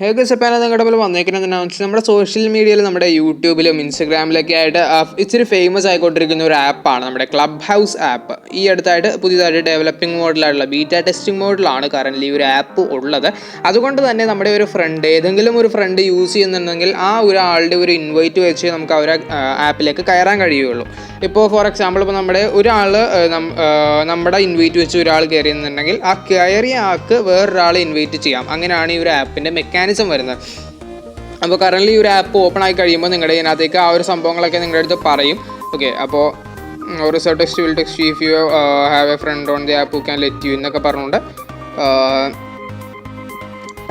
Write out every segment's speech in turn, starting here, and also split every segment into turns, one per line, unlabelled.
നിങ്ങളുടെ പോലെ വന്നേക്കുന്നതെന്ന് വെച്ചാൽ നമ്മുടെ സോഷ്യൽ മീഡിയയിൽ നമ്മുടെ യൂട്യൂബിലും ഇൻസ്റ്റഗ്രാമിലൊക്കെ ആയിട്ട് ഇച്ചിരി ഫേമസ് ആയിക്കൊണ്ടിരിക്കുന്ന ഒരു ആപ്പാണ് നമ്മുടെ ക്ലബ് ഹൗസ് ആപ്പ്. ഈ അടുത്തായിട്ട് പുതിയതായിട്ട് ഡെവലപ്പിംഗ് മോഡിലായിട്ടുള്ള ബീറ്റ ടെസ്റ്റിംഗ് മോഡിലാണ് കറൻ്റ് ഈ ഒരു ആപ്പ് ഉള്ളത്. അതുകൊണ്ട് തന്നെ നമ്മുടെ ഒരു ഫ്രണ്ട് ഏതെങ്കിലും ഒരു ഫ്രണ്ട് യൂസ് ചെയ്യുന്നുണ്ടെങ്കിൽ ആ ഒരാളുടെ ഒരു ഇൻവൈറ്റ് വെച്ച് നമുക്ക് ആ ഒരു ആപ്പിലേക്ക് കയറാൻ കഴിയുകയുള്ളൂ. ഇപ്പോൾ ഫോർ എക്സാമ്പിൾ ഇപ്പോൾ നമ്മുടെ ഇൻവൈറ്റ് വെച്ച് ഒരാൾ കയറിയെന്നുണ്ടെങ്കിൽ ആ കയറിയ ആൾക്ക് വേറൊരാളെ ഇൻവൈറ്റ് ചെയ്യാം. അങ്ങനെയാണ് ഈ ഒരു ആപ്പിൻ്റെ മെക്കാനിസം വരുന്നത്. അപ്പോൾ കറൻ്റ് ഈ ഒരു ആപ്പ് ഓപ്പൺ ആയി കഴിയുമ്പോൾ നിങ്ങളുടെ ഇതിനകത്തേക്ക് ആ ഒരു സംഭവങ്ങളൊക്കെ നിങ്ങളുടെ അടുത്ത് പറയും. ഓക്കെ, അപ്പോൾ research text will text if you have a friend on the app who can let you എന്നൊക്കെ പറഞ്ഞുകൊണ്ട്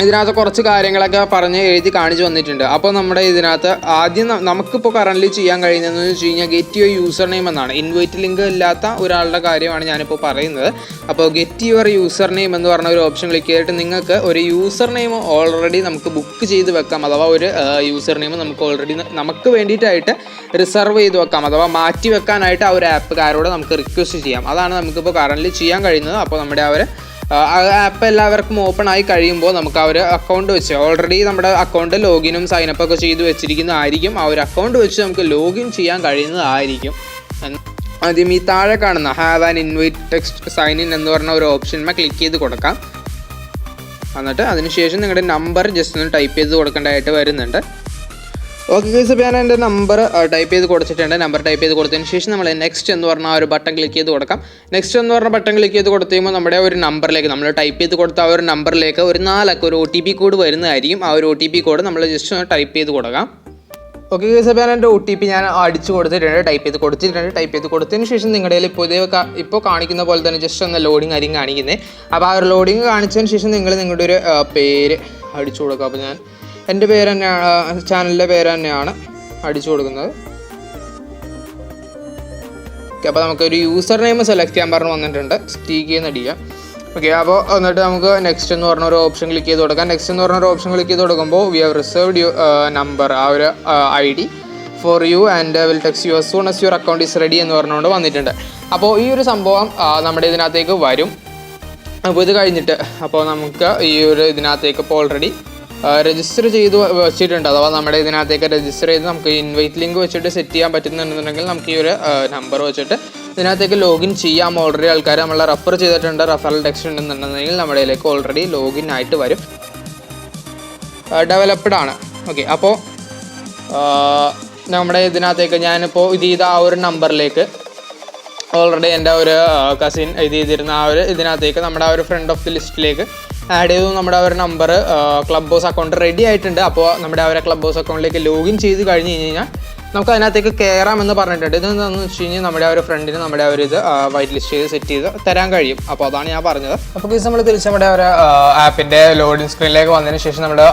ഇതിനകത്ത് കുറച്ച് കാര്യങ്ങളൊക്കെ പറഞ്ഞ് എഴുതി കാണിച്ച് വന്നിട്ടുണ്ട്. അപ്പോൾ നമ്മുടെ ഇതിനകത്ത് ആദ്യം നമുക്കിപ്പോൾ കറൻ്റ് ചെയ്യാൻ കഴിയുന്നതെന്ന് വെച്ച് കഴിഞ്ഞാൽ ഗെറ്റ് യുവർ യൂസർ നെയിം എന്നാണ്. ഇൻവൈറ്റ് ലിങ്ക് ഇല്ലാത്ത ഒരാളുടെ കാര്യമാണ് ഞാനിപ്പോൾ പറയുന്നത്. അപ്പോൾ ഗെറ്റ് യുവർ യൂസർ നെയിം എന്ന് പറഞ്ഞ ഒരു ഓപ്ഷൻ ക്ലിക്ക് ചെയ്തിട്ട് നിങ്ങൾക്ക് ഒരു യൂസർ നെയിം ഓൾറെഡി നമുക്ക് ബുക്ക് ചെയ്ത് വെക്കാം. അഥവാ ഒരു യൂസർ നെയിം നമുക്ക് ഓൾറെഡി നമുക്ക് വേണ്ടിയിട്ടായിട്ട് റിസർവ് ചെയ്ത് വെക്കാം. അഥവാ മാറ്റി വെക്കാനായിട്ട് ആ ഒരു ആപ്പുകാരോട് നമുക്ക് റിക്വസ്റ്റ് ചെയ്യാം. അതാണ് നമുക്കിപ്പോൾ കറൻ്റ് ചെയ്യാൻ കഴിയുന്നത്. അപ്പോൾ നമ്മുടെ ആപ്പ് എല്ലാവർക്കും ഓപ്പൺ ആയി കഴിയുമ്പോൾ നമുക്ക് ആ ഒരു അക്കൗണ്ട് വെച്ച് ഓൾറെഡി നമ്മുടെ അക്കൗണ്ട് ലോഗിനും സൈനപ്പൊക്കെ ചെയ്ത് വെച്ചിരിക്കുന്നതായിരിക്കും. ആ ഒരു അക്കൗണ്ട് വെച്ച് നമുക്ക് ലോഗിൻ ചെയ്യാൻ കഴിയുന്നതായിരിക്കും. ആദ്യം ഈ താഴെ കാണുന്ന have an invite text sign in എന്ന് പറഞ്ഞ ഒരു ഓപ്ഷന്മേൽ ക്ലിക്ക് ചെയ്ത് കൊടുക്കാം. എന്നിട്ട് അതിനുശേഷം നിങ്ങളുടെ നമ്പർ ജസ്റ്റ് ഒന്ന് ടൈപ്പ് ചെയ്ത് കൊടുക്കേണ്ടതായിട്ട് വരുന്നുണ്ട്. ഓക്കെ ഗൈസ്, അപ്പോൾ ഞാൻ എൻ്റെ നമ്പർ ടൈപ്പ് ചെയ്ത് കൊടുത്തിട്ടുണ്ട്. നമ്പർ ടൈപ്പ് ചെയ്ത് കൊടുത്തതിന് ശേഷം നമ്മൾ നെക്സ്റ്റ് എന്ന് പറഞ്ഞ ആ ഒരു ബട്ടൺ ക്ലിക്ക് ചെയ്ത് കൊടുക്കാം. നെക്സ്റ്റ് എന്ന് പറഞ്ഞ ബട്ടൺ ക്ലിക്ക് ചെയ്ത് കൊടുത്തു കഴിയുമ്പോൾ നമ്മുടെ ഒരു നമ്പറിലേക്ക് നമ്മൾ ടൈപ്പ് ചെയ്ത് കൊടുത്ത ആ ഒരു നമ്പറിലേക്ക് ഒരു 4 അക്ക ഒരു OTP കോഡ് വരുന്നതായിരിക്കും. ആ ഒരു OTP കോഡ് നമ്മൾ ജസ്റ്റ് ഒന്ന് ടൈപ്പ് ചെയ്ത് കൊടുക്കാം. ഓക്കെ ഗൈസ്, അപ്പോൾ ഞാൻ എൻ്റെ OTP ഞാൻ അടിച്ചു കൊടുത്തിട്ടുണ്ട്, ടൈപ്പ് ചെയ്ത് കൊടുത്തിട്ടുണ്ട്. ടൈപ്പ് ചെയ്ത് കൊടുത്തതിന് ശേഷം നിങ്ങളുടെ ഇപ്പോൾ കാണിക്കുന്ന പോലെ തന്നെ ജസ്റ്റ് ഒന്ന് ലോഡിങ് ആയിരിക്കും കാണിക്കുന്നത്. അപ്പോൾ ആ ഒരു ലോഡിങ് കാണിച്ചതിന് ശേഷം നിങ്ങൾ നിങ്ങളുടെ ഒരു പേര് അടിച്ചു കൊടുക്കുക. അപ്പോൾ ഞാൻ എൻ്റെ പേര് തന്നെയാണ്, ചാനലിൻ്റെ പേര് തന്നെയാണ് അടിച്ചു കൊടുക്കുന്നത്. ഓക്കെ, അപ്പോൾ നമുക്കൊരു യൂസർ നെയിം സെലക്ട് ചെയ്യാൻ പറഞ്ഞ് വന്നിട്ടുണ്ട്. സ്റ്റീക്ക് എന്ന് അടിക്കാം. ഓക്കെ, അപ്പോൾ എന്നിട്ട് നമുക്ക് നെക്സ്റ്റ് എന്ന് പറഞ്ഞ ഒരു ഓപ്ഷൻ ക്ലിക്ക് ചെയ്ത് കൊടുക്കാം. നെക്സ്റ്റ് എന്ന് പറഞ്ഞ ഒരു ഓപ്ഷൻ ക്ലിക്ക് ചെയ്ത് കൊടുക്കുമ്പോൾ we have reserved you number ആ ഒരു ID for you and will text you as soon as your account is ready എന്ന് പറഞ്ഞുകൊണ്ട് വന്നിട്ടുണ്ട്. അപ്പോൾ ഈ ഒരു സംഭവം നമ്മുടെ ഇതിനകത്തേക്ക് വരും. അപ്പോൾ ഇത് കഴിഞ്ഞിട്ട് അപ്പോൾ നമുക്ക് ഈ ഒരു ഇതിനകത്തേക്ക് ഇപ്പോൾ ഓൾറെഡി രജിസ്റ്റർ ചെയ്ത് വെച്ചിട്ടുണ്ട്. അഥവാ നമ്മുടെ ഇതിനകത്തേക്ക് രജിസ്റ്റർ ചെയ്ത് നമുക്ക് ഇൻവൈറ്റ് ലിങ്ക് വെച്ചിട്ട് സെറ്റ് ചെയ്യാൻ പറ്റുന്നുണ്ടെന്നുണ്ടെങ്കിൽ നമുക്ക് ഈ ഒരു നമ്പർ വെച്ചിട്ട് ഇതിനകത്തേക്ക് ലോഗിൻ ചെയ്യാം. ഓൾറെഡി ആൾക്കാർ നമ്മളെ റെഫർ ചെയ്തിട്ടുണ്ട്, റെഫറൽ ടെക്സ്റ്റ് ഉണ്ടെന്നുണ്ടെങ്കിൽ നമ്മുടെ ഇതിലേക്ക് ഓൾറെഡി ലോഗിൻ ആയിട്ട് വരും. ഡെവലപ്ഡ് ആണ്. ഓക്കെ, അപ്പോൾ നമ്മുടെ ഇതിനകത്തേക്ക് ഞാനിപ്പോൾ ഇത് ചെയ്ത ആ ഒരു നമ്പറിലേക്ക് ഓൾറെഡി എൻ്റെ ഒരു കസിൻ ഇത് ചെയ്തിരുന്ന ആ ഒരു ഇതിനകത്തേക്ക് നമ്മുടെ ആ ഒരു ഫ്രണ്ട് ഓഫ് ദി ലിസ്റ്റിലേക്ക് ആഡ് ചെയ്തു. നമ്മുടെ ആ ഒരു number club house account ready ആയിട്ടുണ്ട്. അപ്പോൾ നമ്മുടെ ആ ഒരു ക്ലബ് ഹൗസ് അക്കൗണ്ടിലേക്ക് ലോഗിൻ ചെയ്ത് കഴിഞ്ഞ് കഴിഞ്ഞാൽ നമുക്ക് അതിനകത്തേക്ക് കയറാമെന്ന് പറഞ്ഞിട്ടുണ്ട്. ഇതെന്താണെന്ന് വെച്ച് കഴിഞ്ഞാൽ നമ്മുടെ ആ ഒരു ഫ്രണ്ടിന് നമ്മുടെ ആ ഒരു ഇത് വൈറ്റ് ലിസ്റ്റ് ചെയ്ത് സെറ്റ് ചെയ്ത് തരാൻ കഴിയും. അപ്പോൾ അതാണ് ഞാൻ പറഞ്ഞത്. അപ്പോൾ കേസ് നമ്മൾ തിരിച്ച് നമ്മുടെ ഒരു ആപ്പിൻ്റെ ലോഡിങ് സ്ക്രീനിലേക്ക് വന്നതിന് ശേഷം നമ്മുടെ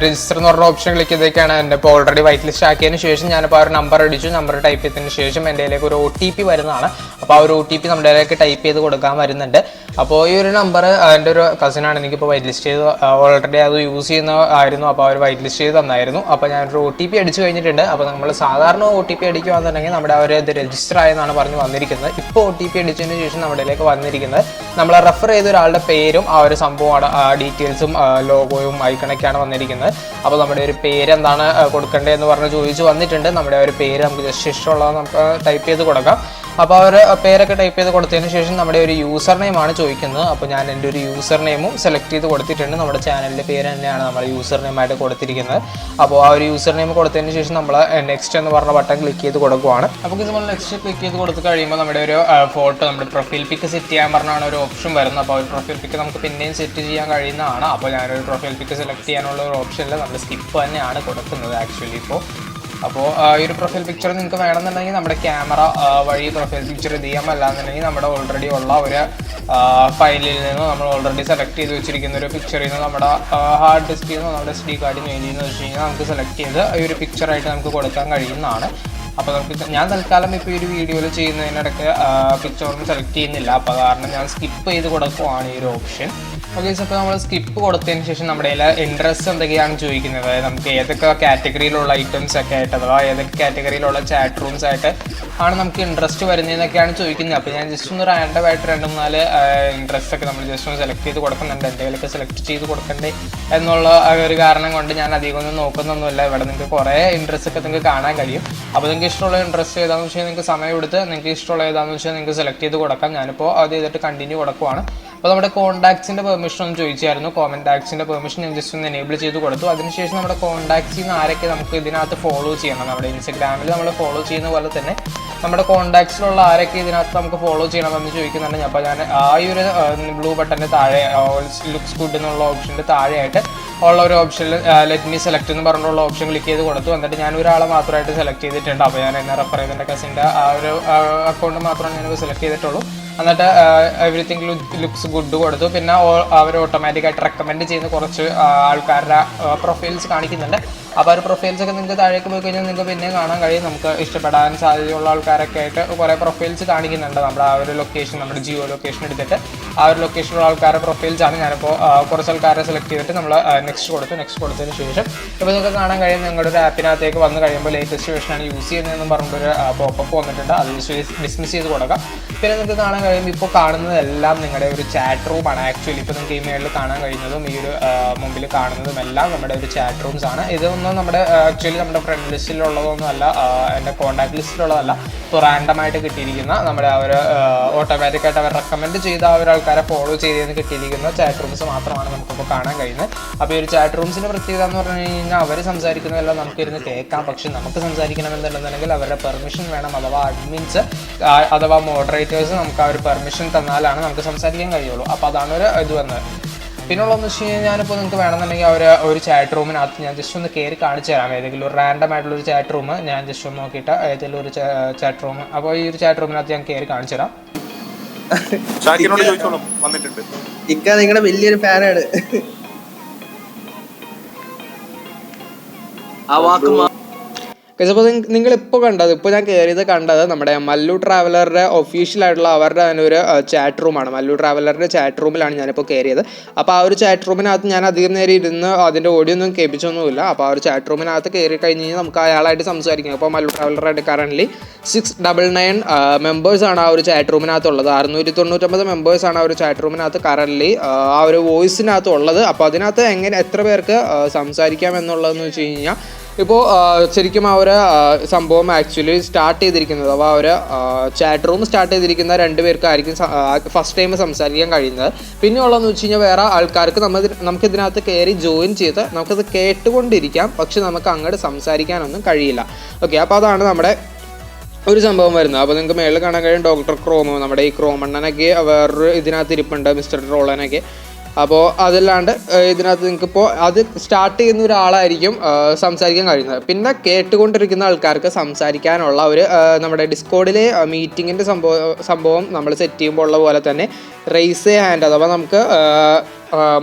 രജിസ്റ്റർ എന്ന് പറഞ്ഞ ഓപ്ഷൻ ക്ലിക്ക് ചെയ്തേക്കാണ്. എൻ്റെ ഇപ്പോൾ ഓൾറെഡി വൈറ്റ് ലിസ്റ്റ് ആക്കിയതിന് ശേഷം ഞാനിപ്പോൾ ആ ഒരു നമ്പർ അടിച്ചു. നമ്പർ ടൈപ്പ് ചെയ്തതിന് ശേഷം എൻ്റെ ഇതിലേക്ക് ഒരു OTP വരുന്നതാണ്. അപ്പോൾ ആ ഒരു OTP നമ്മുടെ ഇതിലേക്ക് ടൈപ്പ് ചെയ്ത് കൊടുക്കാൻ വരുന്നുണ്ട്. അപ്പോൾ ഈ ഒരു നമ്പർ എൻ്റെ ഒരു കസിനാണ് എനിക്കിപ്പോൾ വൈറ്റ് ലിസ്റ്റ് ചെയ്ത് ഓൾറെഡി അത് യൂസ് ചെയ്യുന്നതായിരുന്നു. അപ്പോൾ അവർ വൈറ്റ് ലിസ്റ്റ് ചെയ്ത് തന്നായിരുന്നു. അപ്പോൾ ഞാനൊരു OTP അടിച്ചു കഴിഞ്ഞിട്ടുണ്ട്. അപ്പോൾ നമ്മൾ സാധാരണ OTP അടിക്കുകയാണെന്നുണ്ടെങ്കിൽ നമ്മുടെ അവർ ഇത് രജിസ്റ്റർ ആയെന്നാണ് പറഞ്ഞ് വന്നിരിക്കുന്നത്. ഇപ്പോൾ OTP അടിച്ചതിന് ശേഷം നമ്മുടെ ഇതിലേക്ക് വന്നിരിക്കുന്നത് നമ്മൾ റെഫർ ചെയ്ത ഒരാളുടെ പേരും ആ ഒരു സംഭവമാണ്, ഡീറ്റെയിൽസും ലോഗോയും ഐക്കണൊക്കെയാണ് വന്നിരിക്കുന്നത്. അപ്പോൾ നമ്മുടെ ഒരു പേര് എന്താണ് കൊടുക്കേണ്ടതെന്ന് പറഞ്ഞ് ചോദിച്ച് വന്നിട്ടുണ്ട്. നമ്മുടെ ഒരു പേര് നമുക്ക് ജസ്റ്റ് ഇഷ്ടമുള്ളത് നമുക്ക് ടൈപ്പ് ചെയ്ത് കൊടുക്കാം. അപ്പോൾ അവർ പേരൊക്കെ ടൈപ്പ് ചെയ്ത് കൊടുത്തതിന് ശേഷം നമ്മുടെ ഒരു യൂസർ നെയിമാണ് ചോദിക്കുന്നത്. അപ്പോൾ ഞാൻ എൻ്റെ ഒരു യൂസർ നെയിമും സെലക്ട് ചെയ്ത് കൊടുത്തിട്ടുണ്ട്. നമ്മുടെ ചാനലിൻ്റെ പേര് തന്നെയാണ് നമ്മൾ യൂസർ നെയിമായിട്ട് കൊടുത്തിരിക്കുന്നത്. അപ്പോൾ ആ ഒരു യൂസർ നെയിം കൊടുത്തതിന് ശേഷം നമ്മൾ നെക്സ്റ്റ് എന്ന് പറഞ്ഞ ബട്ടൺ ക്ലിക്ക് ചെയ്ത് കൊടുക്കുവാണ്. അപ്പോൾ നമ്മൾ നെക്സ്റ്റ് ക്ലിക്ക് ചെയ്ത് കൊടുത്ത് കഴിയുമ്പോൾ നമ്മുടെ ഒരു ഫോട്ടോ നമ്മുടെ പ്രൊഫൈൽ പിക്ക് സെറ്റ് ചെയ്യാൻ പറഞ്ഞാണ് ഒരു ഓപ്ഷൻ വരുന്നത്. അപ്പോൾ ഒരു പ്രൊഫൈൽ പിക്ക് നമുക്ക് പിന്നെയും സെറ്റ് ചെയ്യാൻ കഴിയുന്നതാണ്. അപ്പോൾ ഞാനൊരു പ്രൊഫൈൽ പിക്ക് സെലക്ട് ചെയ്യാനുള്ള ഒരു ഓപ്ഷനിൽ നമ്മൾ സ്കിപ്പ് തന്നെയാണ് കൊടുക്കുന്നത് ആക്ച്വലി ഇപ്പോൾ. അപ്പോൾ ഈ ഒരു പ്രൊഫൈൽ പിക്ചർ നിങ്ങൾക്ക് വേണമെന്നുണ്ടെങ്കിൽ നമ്മുടെ ക്യാമറ വഴി പ്രൊഫൈൽ പിക്ചർ ഇത് ചെയ്യാൻ, അല്ലാന്നുണ്ടെങ്കിൽ നമ്മുടെ ഓൾറെഡി ഉള്ള ഒരു ഫയലിൽ നിന്ന് നമ്മൾ ഓൾറെഡി സെലക്ട് ചെയ്ത് വെച്ചിരിക്കുന്ന ഒരു പിക്ചറിൽ നിന്ന് നമ്മുടെ ഹാർഡ് ഡിസ്കിൽ നിന്ന് നമ്മുടെ SD കാർഡിൽ നിന്ന് എന്ന് വെച്ച് കഴിഞ്ഞാൽ നമുക്ക് സെലക്ട് ചെയ്ത് ഈ ഒരു പിക്ചറായിട്ട് നമുക്ക് കൊടുക്കാൻ കഴിയുന്നതാണ്. അപ്പോൾ നമുക്ക് ഞാൻ തൽക്കാലം ഇപ്പോൾ ഈ ഒരു വീഡിയോയിൽ ചെയ്യുന്നതിനിടയ്ക്ക് പിക്ചറൊന്നും സെലക്ട് ചെയ്യുന്നില്ല. അപ്പോൾ കാരണം ഞാൻ സ്കിപ്പ് ചെയ്ത് കൊടുക്കുവാണ് ഈ ഒരു ഓപ്ഷൻ. ഓക്കെ, അപ്പോൾ നമ്മൾ സ്കിപ്പ് കൊടുത്തതിന് ശേഷം നമ്മുടെ ഇൻട്രസ്റ്റ് എന്തൊക്കെയാണ് ചോദിക്കുന്നത്, അതായത് നമുക്ക് ഏതൊക്കെ കാറ്റഗറിയിലുള്ള ഐറ്റംസ് ഒക്കെ ആയിട്ട് അഥവാ ഏതൊക്കെ കാറ്റഗറിയിലുള്ള ചാറ്റ് റൂംസ് ആയിട്ട് ആണ് നമുക്ക് ഇൻട്രസ്റ്റ് വരുന്നതെന്നൊക്കെയാണ് ചോദിക്കുന്നത്. അപ്പോൾ ഞാൻ ജസ്റ്റ് ഒന്ന് റാൻഡമായിട്ട് 2-4 ഇൻട്രസ്റ്റ് ഒക്കെ നമ്മൾ ജസ്റ്റ് ഒന്ന് സെലക്ട് ചെയ്ത് കൊടുക്കുന്നുണ്ട്. എന്തെങ്കിലുമൊക്കെ സെലക്ട് ചെയ്ത് കൊടുക്കണ്ടേ എന്നുള്ള ഒരു കാരണം കൊണ്ട് ഞാൻ അധികം ഒന്നും നോക്കുന്നൊന്നുമില്ല. ഇവിടെ നിങ്ങൾക്ക് കുറേ ഇൻട്രസ്റ്റ് ഒക്കെ നിങ്ങൾക്ക് കാണാൻ കഴിയും. അപ്പോൾ നിങ്ങൾക്ക് ഇഷ്ടമുള്ള ഇൻട്രസ്റ്റ് ഏതാണെന്ന് വെച്ചാൽ നിങ്ങൾക്ക് സമയം എടുത്ത് നിങ്ങൾക്ക് ഇഷ്ടമുള്ള ഏതാണെന്ന് വെച്ചാൽ നിങ്ങൾക്ക് സെലക്ട് ചെയ്ത് കൊടുക്കാം. ഞാനിപ്പോൾ അത് ചെയ്തിട്ട് കണ്ടിന്യൂ കൊടുക്കുവാണ്. അപ്പോൾ നമ്മുടെ കോൺടാക്ട്സിൻ്റെ പെർമിഷൻ ഒന്ന് ചോദിച്ചായിരുന്നു. കോൺടാക്ട്സിൻ്റെ പെർമിഷൻ ഞാൻ ജസ്റ്റ് ഒന്ന് എനേബിൾ ചെയ്ത് കൊടുത്തു. അതിനുശേഷം നമ്മുടെ കോൺടാക്ട്സിൽ നിന്ന് ആരൊക്കെ നമുക്ക് ഇതിനകത്ത് ഫോളോ ചെയ്യണം, നമ്മുടെ ഇൻസ്റ്റഗ്രാമിൽ നമ്മൾ ഫോളോ ചെയ്യുന്ന പോലെ തന്നെ നമ്മുടെ കോൺടാക്ട്സിലുള്ള ആരൊക്കെ ഇതിനകത്ത് നമുക്ക് ഫോളോ ചെയ്യണമെന്ന് ചോദിക്കുന്നുണ്ട്. അപ്പോൾ ഞാൻ ആ ഒരു ബ്ലൂ ബട്ടൻ്റെ താഴെ ലുക്സ് ഗുഡ് എന്നുള്ള ഓപ്ഷൻ്റെ താഴെയായിട്ട് ഉള്ള ഒരു ഓപ്ഷനിൽ ലെറ്റ് മീ സെലക്ട് എന്ന് പറഞ്ഞുള്ള ഓപ്ഷൻ ക്ലിക്ക് ചെയ്ത് കൊടുത്തു. എന്നിട്ട് ഞാൻ ഒരാളെ മാത്രമായിട്ട് സെലക്ട് ചെയ്തിട്ടുണ്ട്. അപ്പോൾ ഞാൻ എന്നെ റെഫർ ചെയ്ത് എൻ്റെ കസിൻ്റെ ആ ഒരു അക്കൗണ്ട് മാത്രമാണ് ഞാനിപ്പോൾ സെലക്ട് ചെയ്തിട്ടുള്ളൂ. എന്നിട്ട് എവറിത്തിങ് ലുക്സ് ഗുഡ് കൊടുത്തു. പിന്നെ അവർ ഓട്ടോമാറ്റിക്കായിട്ട് റെക്കമെൻഡ് ചെയ്യുന്ന കുറച്ച് ആൾക്കാരുടെ പ്രൊഫൈൽസ് കാണിക്കുന്നുണ്ട്. അപ്പോൾ ആ ഒരു പ്രൊഫൈൽസൊക്കെ നിങ്ങൾക്ക് താഴേക്ക് പോയി കഴിഞ്ഞാൽ നിങ്ങൾക്ക് പിന്നെ കാണാൻ കഴിയും. നമുക്ക് ഇഷ്ടപ്പെടാൻ സാധ്യതയുള്ള ആൾക്കാരൊക്കെ ആയിട്ട് കുറേ പ്രൊഫൈൽസ് കാണിക്കുന്നുണ്ട്. നമ്മുടെ ആ ഒരു ലൊക്കേഷൻ, നമ്മുടെ ജിയോ ലൊക്കേഷൻ എടുത്തിട്ട് ആ ഒരു ലൊക്കേഷനുള്ള ആൾക്കാരുടെ പ്രൊഫൈൽസാണ്. ഞാനിപ്പോൾ കുറച്ച് ആൾക്കാരെ സെലക്ട് ചെയ്തിട്ട് നമ്മൾ നെക്സ്റ്റ് കൊടുത്തതിന് ശേഷം ഇപ്പോൾ നിങ്ങൾക്ക് കാണാൻ കഴിയും നിങ്ങളുടെ ഒരു ആപ്പിനകത്തേക്ക് വന്ന് കഴിയുമ്പോൾ ലേറ്റസ്റ്റ് വേർഷനാണ് യൂസ് ചെയ്യുന്നതെന്ന് പറഞ്ഞിട്ടൊരു പോപ്പപ്പ് വന്നിട്ടുണ്ട്. അത് ഡിസ്മിസ് ചെയ്ത് കൊടുക്കാം. പിന്നെ നിങ്ങൾക്ക് കാണാൻ കഴിയുമ്പോൾ ഇപ്പോൾ കാണുന്നതെല്ലാം നിങ്ങളുടെ ഒരു ചാറ്റ് റൂമാണ്. ആക്ച്വലി ഇപ്പോൾ നിങ്ങൾക്ക് ഈ മേളിൽ കാണാൻ കഴിയുന്നതും ഈ ഒരു മുമ്പിൽ കാണുന്നതും എല്ലാം നമ്മുടെ ഒരു ചാറ്റ് റൂംസ് ആണ്. ഇതൊന്നും നമ്മുടെ ആക്ച്വലി നമ്മുടെ ഫ്രണ്ട് ലിസ്റ്റിലുള്ളതൊന്നും അല്ല, എൻ്റെ കോൺടാക്ട് ലിസ്റ്റിലുള്ളതല്ല. ഇപ്പോൾ റാൻഡമായിട്ട് കിട്ടിയിരിക്കുന്ന നമ്മുടെ ആ ഒരു ഓട്ടോമാറ്റിക്കായിട്ട് അവർ റെക്കമെൻഡ് ചെയ്ത ആ ഒരു ആൾക്കാരെ ഫോളോ ചെയ്തതിന് കിട്ടിയിരിക്കുന്ന ചാറ്റ് റൂംസ് മാത്രമാണ് നമുക്കിപ്പോൾ കാണാൻ കഴിയുന്നത്. അപ്പോൾ ഈ ഒരു ചാറ്റ് റൂംസിൻ്റെ പ്രത്യേകത എന്ന് പറഞ്ഞു കഴിഞ്ഞാൽ അവർ സംസാരിക്കുന്നതെല്ലാം നമുക്കിരുന്ന് കേൾക്കാം. പക്ഷെ നമുക്ക് സംസാരിക്കണമെന്നുണ്ടെന്നുണ്ടെങ്കിൽ അവരുടെ പെർമിഷൻ വേണം. അഥവാ അഡ്മിൻസ് അഥവാ മോഡറേറ്റേഴ്സ് നമുക്ക് ആ ഒരു പെർമിഷൻ തന്നാലാണ് നമുക്ക് സംസാരിക്കാൻ കഴിയുള്ളൂ. അപ്പോൾ അതാണ് ഒരു ഇത് വന്നത്. പിന്നുള്ളതെന്ന് വെച്ച് കഴിഞ്ഞാൽ ഞാനിപ്പോൾ നിങ്ങൾക്ക് വേണമെന്നുണ്ടെങ്കിൽ ഒരു ചാറ്റ് റൂമിനകത്ത് ഞാൻ ജസ്റ്റ് ഒന്ന് കയറി കാണിച്ചു തരാം. ഏതെങ്കിലും ഒരു റാൻഡം ആയിട്ടുള്ളൊരു ചാറ്റ് റൂം ഞാൻ ജസ്റ്റ് ഒന്ന് നോക്കിയിട്ട് ഏതെങ്കിലും ഒരു ചാറ്റ് റൂം, അപ്പോൾ ഈ ഒരു ചാറ്റ് റൂമിനകത്ത് ഞാൻ കയറി കാണിച്ചു തരാം.
ഇക്ക നിങ്ങളുടെ വലിയൊരു ഫാനാണ്. ആ വാക്ക്
അപ്പോൾ നിങ്ങളിപ്പോൾ ഇപ്പോൾ ഞാൻ കയറിയത് കണ്ടത് നമ്മുടെ മല്ലു ട്രാവലറുടെ ഒഫീഷ്യലായിട്ടുള്ള അവരുടെ തന്നെ ഒരു ചാറ്റ് റൂമാണ്. മല്ലു ട്രാവലറിൻ്റെ ചാറ്റ് റൂമിലാണ് ഞാനിപ്പോൾ കയറിയത്. അപ്പോൾ ആ ഒരു ചാറ്റ് റൂമിനകത്ത് ഞാൻ അധികം നേരം ഇരുന്ന് അതിൻ്റെ ഓഡിയോ ഒന്നും കേൾപ്പിച്ചൊന്നുമില്ല. അപ്പോൾ ആ ഒരു ചാറ്റ് റൂമിനകത്ത് കയറി കഴിഞ്ഞ് കഴിഞ്ഞാൽ നമുക്ക് അയാളായിട്ട് സംസാരിക്കാം. അപ്പോൾ മല്ലു ട്രാവലറായിട്ട് കറൻ്റ്ലി 699 മെമ്പേഴ്സാണ് ആ ഒരു ചാറ്റ് റൂമിനകത്തുള്ളത്. 699 മെമ്പേഴ്സാണ് ആ ഒരു ചാറ്റ് റൂമിനകത്ത് കറൻ്റ്ലി ആ ഒരു വോയിസിനകത്ത് ഉള്ളത്. അപ്പോൾ അതിനകത്ത് എത്ര പേർക്ക് സംസാരിക്കാം എന്നുള്ളതെന്ന് വെച്ച് കഴിഞ്ഞാൽ ഇപ്പോൾ ശരിക്കും ആ ഒരു സംഭവം ആക്ച്വലി സ്റ്റാർട്ട് ചെയ്തിരിക്കുന്നത്, അപ്പോൾ ആ ഒരു ചാറ്റ് റൂം സ്റ്റാർട്ട് ചെയ്തിരിക്കുന്ന 2 പേർക്കായിരിക്കും ഫസ്റ്റ് ടൈം സംസാരിക്കാൻ കഴിയുന്നത്. പിന്നെ ഉള്ളതെന്ന് വെച്ച് കഴിഞ്ഞാൽ വേറെ ആൾക്കാർക്ക് നമുക്കിതിനകത്ത് കയറി ജോയിൻ ചെയ്ത് നമുക്കത് കേട്ടുകൊണ്ടിരിക്കാം. പക്ഷെ നമുക്ക് അങ്ങോട്ട് സംസാരിക്കാനൊന്നും കഴിയില്ല. ഓക്കെ, അപ്പോൾ അതാണ് നമ്മുടെ ഒരു സംഭവം വരുന്നത്. അപ്പോൾ നിങ്ങൾക്ക് മേളിൽ കാണാൻ കഴിയും ഡോക്ടർ ക്രോമോ, നമ്മുടെ ഈ ക്രോമണ്ണനൊക്കെ വേറൊരു ഇതിനകത്ത് ഇരിപ്പുണ്ട്, മിസ്റ്റർ റോളനൊക്കെ. അപ്പോൾ അതല്ലാണ്ട് ഇതിനകത്ത് നിങ്ങൾക്കിപ്പോൾ അത് സ്റ്റാർട്ട് ചെയ്യുന്ന ഒരാളായിരിക്കും സംസാരിക്കാൻ കഴിയുന്നത്. പിന്നെ കേട്ടുകൊണ്ടിരിക്കുന്ന ആൾക്കാർക്ക് സംസാരിക്കാനുള്ള ഒരു നമ്മുടെ ഡിസ്കോഡിലെ മീറ്റിങ്ങിൻ്റെ സംഭവം നമ്മൾ സെറ്റ് ചെയ്യുമ്പോൾ ഉള്ള പോലെ തന്നെ റേസ് എ ഹാൻഡ്, അഥവാ നമുക്ക്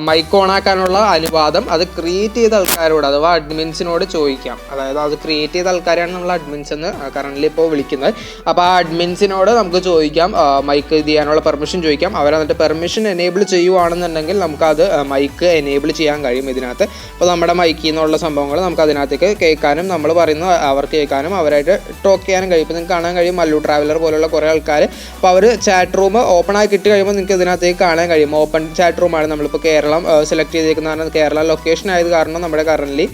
മൈക്ക് ഓണാക്കാനുള്ള അനുവാദം അത് ക്രിയേറ്റ് ചെയ്ത ആൾക്കാരോട് അഥവാ അഡ്മിൻസിനോട് ചോദിക്കാം. അതായത് അത് ക്രിയേറ്റ് ചെയ്ത ആൾക്കാരാണ് നമ്മൾ അഡ്മിൻസ് എന്ന് കറൻ്റ്ലി ഇപ്പോൾ വിളിക്കുന്നത്. അപ്പോൾ ആ അഡ്മിൻസിനോട് നമുക്ക് ചോദിക്കാം, മൈക്ക് ഇത് ചെയ്യാനുള്ള പെർമിഷൻ ചോദിക്കാം. അവരന്നിട്ട് പെർമിഷൻ എനേബിൾ ചെയ്യുവാണെന്നുണ്ടെങ്കിൽ നമുക്കത് മൈക്ക് എനേബിൾ ചെയ്യാൻ കഴിയും ഇതിനകത്ത്. അപ്പോൾ നമ്മുടെ മൈക്കിൽ നിന്നുള്ള സംഭവങ്ങൾ നമുക്ക് അതിനകത്തേക്ക് കേൾക്കാനും നമ്മൾ പറയുന്ന അവർക്ക് കേൾക്കാനും അവരായിട്ട് ടോക്ക് ചെയ്യാനും കഴിയും. ഇപ്പോൾ നിങ്ങൾക്ക് കാണാൻ കഴിയും മല്ലു ട്രാവലർ പോലുള്ള കുറേ ആൾക്കാർ. അപ്പോൾ അവർ ചാറ്റ് റൂം ഓപ്പൺ ആയി കിട്ടി കഴിയുമ്പോൾ നിങ്ങൾക്ക് ഇതിനകത്തേക്ക് കാണാൻ കഴിയും. ഓപ്പൺ ചാറ്റ് റൂമാണ് നമ്മളിപ്പോൾ കേരളം സെലക്ട് ചെയ്തേക്കുന്നതാണ്. കേരള ലൊക്കേഷൻ ആയത് കാരണം നമ്മുടെ കറൻ്റ്ലി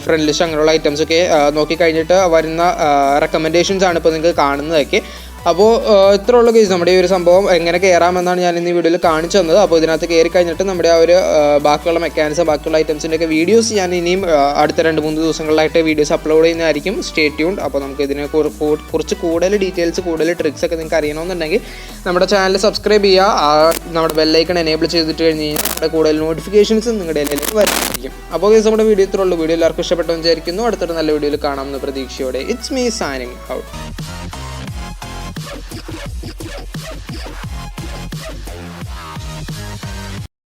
ഫ്രണ്ട് ലിസ്റ്റ് അങ്ങനെയുള്ള ഐറ്റംസൊക്കെ നോക്കിക്കഴിഞ്ഞിട്ട് വരുന്ന റെക്കമെൻഡേഷൻസ് ആണ് ഇപ്പോൾ നിങ്ങൾക്ക് കാണുന്നതൊക്കെ. അപ്പോൾ ഇത്ര ഉള്ള കേസ് നമ്മുടെ ഈ ഒരു സംഭവം എങ്ങനെ കയറാമെന്നാണ് ഞാൻ ഇന്ന് ഈ വീഡിയോയിൽ കാണിച്ചു തന്നത്. അപ്പോൾ ഇതിനകത്ത് കയറി കഴിഞ്ഞിട്ട് നമ്മുടെ ആ ഒരു ബാക്കിയുള്ള മെക്കാനിസം ബാക്കിയുള്ള ഐറ്റംസിൻ്റെയൊക്കെ വീഡിയോസ് ഞാൻ ഇനിയും അടുത്ത 2-3 ദിവസങ്ങളിലായിട്ട് വീഡിയോസ് അപ്ലോഡ് ചെയ്യുന്നതായിരിക്കും. Stay tuned. അപ്പോൾ നമുക്ക് ഇതിനെ കുറിച്ച് കൂടുതൽ ഡീറ്റെയിൽസ് കൂടുതൽ ട്രിക്സ് ഒക്കെ നിങ്ങൾക്ക് അറിയണമെന്നുണ്ടെങ്കിൽ നമ്മുടെ ചാനൽ സബ്സ്ക്രൈബ് ചെയ്യുക. നമ്മുടെ ബെല്ലൈക്കൺ എനേബിൾ ചെയ്തിട്ട് കഴിഞ്ഞ് കഴിഞ്ഞാൽ നമ്മുടെ കൂടുതൽ നോട്ടിഫിക്കേഷൻസ് നിങ്ങളുടെ ഇടയിലേക്ക് വരുന്നതായിരിക്കും. അപ്പോൾ കേസ് നമ്മുടെ വീഡിയോ ഇത്ര ഉള്ളൂ. വീഡിയോ എല്ലാവർക്കും ഇഷ്ടപ്പെട്ടെന്ന് വിചാരിക്കുന്നു. അടുത്തൊരു നല്ല വീഡിയോയിൽ കാണാമെന്ന് പ്രതീക്ഷയോടെ ഇറ്റ്സ് മീ സൈനിങ് ഔട്ട്.